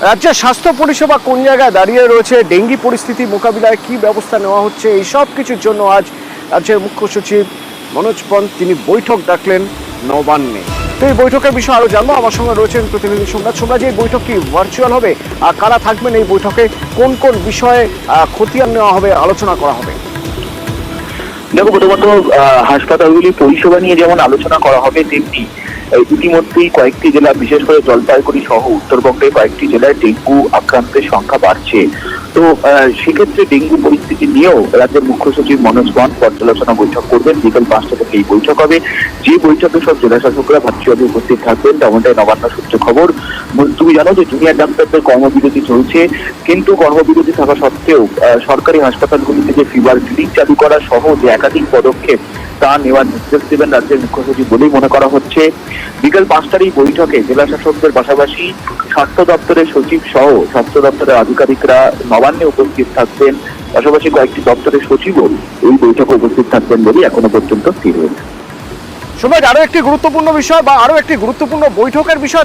রাজ্যের স্বাস্থ্য পরিষেবা কোন জায়গায় দাঁড়িয়ে রয়েছে, ডেঙ্গি পরিস্থিতি মোকাবিলায় কি ব্যবস্থা নেওয়া হচ্ছে, এই সব কিছুর জন্য আজ রাজ্যের মুখ্য সচিব মনোজ পন্ত তিনি বৈঠক ডাকলেন নবান্নে। তো এই বৈঠকের বিষয়ে আরো জানবো, আমার সঙ্গে রয়েছেন প্রতিনিধি সোমনাথ। এই বৈঠক কি ভার্চুয়াল হবে, আর কারা থাকবেন এই বৈঠকে, কোন কোন বিষয়ে খতিয়ান নেওয়া হবে, আলোচনা করা হবে? দেখো, প্রথমত হাসপাতালগুলি পরিষেবা নিয়ে যেমন আলোচনা করা হবে, তেমনি ইতিমধ্যেই কয়েকটি জেলা, বিশেষ করে জলপাইগুড়ি সহ উত্তরবঙ্গের কয়েকটি জেলায় ডেঙ্গু আক্রান্তের সংখ্যা বাড়ছে। তো সেক্ষেত্রে ডেঙ্গু পরিস্থিতি নিয়েও রাজ্যের মুখ্য সচিব মনোজ পন্ত পর্যালোচনা বৈঠক করবেন। বিকেল 5টা থেকে এই বৈঠক হবে, যে বৈঠকে সব জেলা শাসকরা ভার্চুয়ালি উপস্থিত থাকবেন, তেমনটাই নবান্ন সূত্রে খবর। তুমি জানো যে জুনিয়র ডাক্তারদের কর্মবিরতি চলছে, কিন্তু কর্মবিরতি থাকা সত্ত্বেও সরকারি হাসপাতালগুলি থেকে ফিভার ক্লিনিক চালু করা সহ যে একাধিক পদক্ষেপ তা নেওয়ার নির্দেশ দেবেন রাজ্যের মুখ্য সচিব বলেই মনে করা হচ্ছে। বিকেল 5টার এই বৈঠকে জেলা শাসকদের পাশাপাশি স্বাস্থ্য দপ্তরের সচিব সহ স্বাস্থ্য দপ্তরের আধিকারিকরা নবান্নে উপস্থিত থাকবেন, পাশাপাশি কয়েকটি দপ্তরের সচিবও এই বৈঠকে উপস্থিত থাকবেন বলে এখনো পর্যন্ত স্থির হয়েছে। সবাই আরো একটি গুরুত্বপূর্ণ বিষয় বা আরো একটি গুরুত্বপূর্ণ বৈঠকের বিষয়